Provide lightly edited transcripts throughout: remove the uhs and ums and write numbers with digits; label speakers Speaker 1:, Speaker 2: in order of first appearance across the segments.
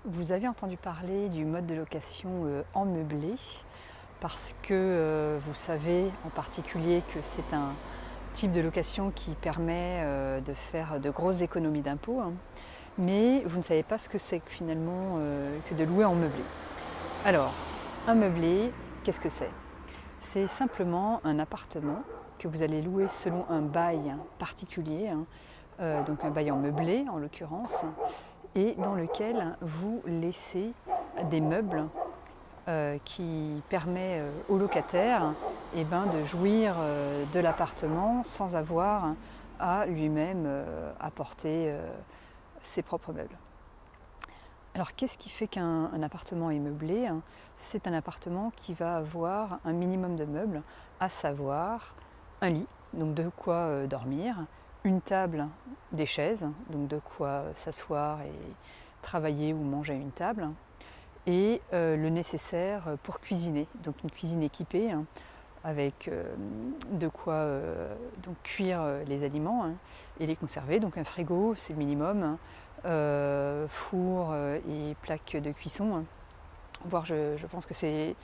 Speaker 1: Vous avez entendu parler du mode de location en meublé parce que vous savez en particulier que c'est un type de location qui permet de faire de grosses économies d'impôts, hein, mais vous ne savez pas ce que c'est que finalement que de louer en meublé. Alors, un meublé, qu'est-ce que c'est? C'est simplement un appartement que vous allez louer selon un bail particulier, hein, donc un bail en meublé en l'occurrence, et dans lequel vous laissez des meubles qui permet au locataire de jouir de l'appartement sans avoir à lui-même apporter ses propres meubles. Alors qu'est-ce qui fait qu'un appartement est meublé? C'est un appartement qui va avoir un minimum de meubles, à savoir un lit, donc de quoi dormir, une table, des chaises, donc de quoi s'asseoir et travailler ou manger à une table, et le nécessaire pour cuisiner, donc une cuisine équipée avec de quoi donc cuire les aliments et les conserver, donc un frigo c'est le minimum, four et plaque de cuisson, voire je pense que c'est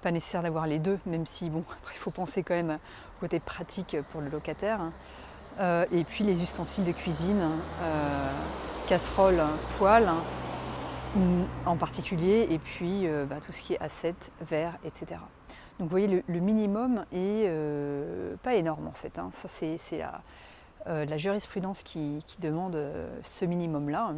Speaker 1: pas nécessaire d'avoir les deux, même si bon après il faut penser quand même au côté pratique pour le locataire, et puis les ustensiles de cuisine, casseroles, poêles en particulier, et puis tout ce qui est assiettes, verres, etc. Donc vous voyez, le minimum est pas énorme en fait, hein. Ça c'est la jurisprudence qui demande ce minimum-là.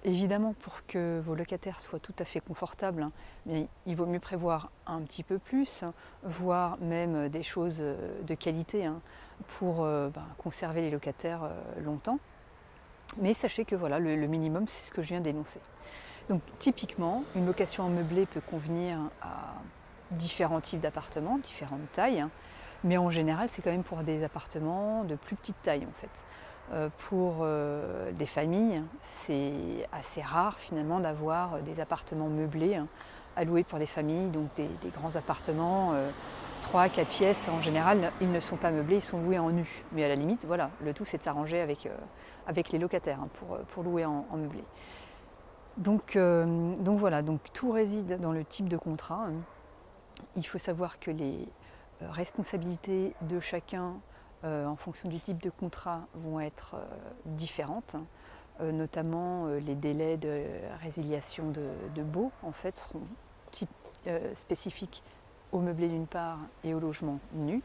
Speaker 1: Évidemment, pour que vos locataires soient tout à fait confortables, hein, mais il vaut mieux prévoir un petit peu plus, voire même des choses de qualité, hein, pour conserver les locataires longtemps. Mais sachez que voilà, le minimum, c'est ce que je viens d'énoncer. Donc typiquement, une location en meublé peut convenir à différents types d'appartements, différentes tailles, hein, mais en général, c'est quand même pour des appartements de plus petite taille en fait. Pour des familles, c'est assez rare finalement d'avoir des appartements meublés, hein, à louer pour des familles, donc des grands appartements, 3, 4 pièces. En général, ils ne sont pas meublés, ils sont loués en nu. Mais à la limite, voilà, le tout c'est de s'arranger avec les locataires, hein, pour louer en meublé. Donc voilà, donc tout réside dans le type de contrat, hein. Il faut savoir que les responsabilités de chacun en fonction du type de contrat vont être différentes, notamment les délais de résiliation de baux en fait seront spécifiques au meublé d'une part et au logement nu.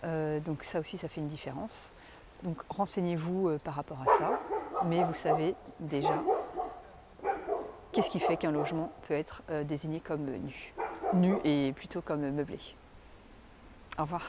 Speaker 1: Donc ça aussi ça fait une différence. Donc renseignez-vous par rapport à ça, mais vous savez déjà qu'est-ce qui fait qu'un logement peut être désigné comme nu. Nu et plutôt comme meublé. Au revoir.